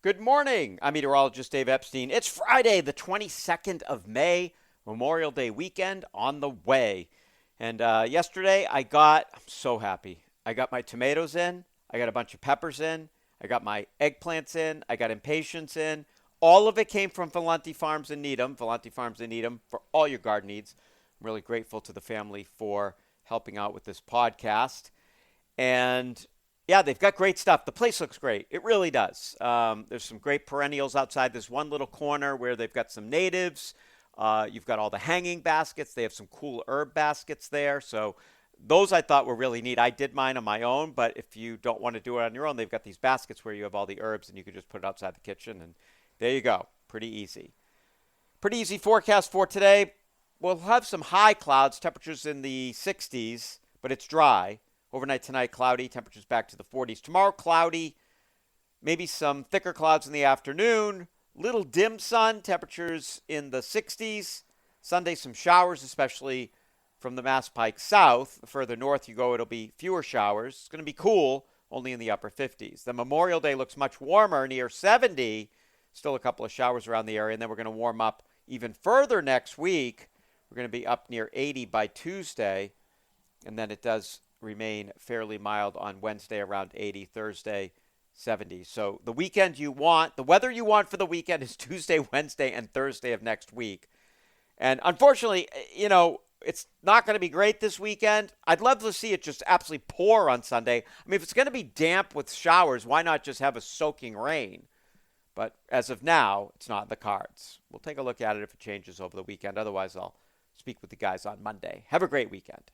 Good morning. I'm meteorologist Dave Epstein. It's Friday, the 22nd of May, Memorial Day weekend on the way. And yesterday I'm so happy. I got my tomatoes in, I got a bunch of peppers in, I got my eggplants in, I got impatiens in. All of it came from Valenti Farms in Needham. Valenti Farms in Needham for all your garden needs. I'm really grateful to the family for helping out with this podcast. And yeah, they've got great stuff. The place looks great. It really does. There's some great perennials outside this one little corner where they've got some natives. You've got all the hanging baskets. They have some cool herb baskets there. So those I thought were really neat. I did mine on my own, but if you don't want to do it on your own, they've got these baskets where you have all the herbs and you can just put it outside the kitchen. And there you go. Pretty easy. Pretty easy forecast for today. We'll have some high clouds, temperatures in the 60s, but it's dry. Overnight tonight, cloudy, temperatures back to the 40s. Tomorrow, cloudy, maybe some thicker clouds in the afternoon. Little dim sun, temperatures in the 60s. Sunday, some showers, especially from the Mass Pike south. The further north you go, it'll be fewer showers. It's going to be cool, only in the upper 50s. The Memorial Day looks much warmer, near 70. Still a couple of showers around the area, and then we're going to warm up even further next week. We're going to be up near 80 by Tuesday, and then it does remain fairly mild on Wednesday, around 80, Thursday 70. So the weekend you want, the weather you want for the weekend is Tuesday, Wednesday, and Thursday of next week. And unfortunately, it's not going to be great this weekend. I'd love to see it just absolutely pour on Sunday. I mean, if it's going to be damp with showers, why not just have a soaking rain? But as of now, it's not in the cards. We'll take a look at it if it changes over the weekend. Otherwise, I'll speak with the guys on Monday. Have a great weekend.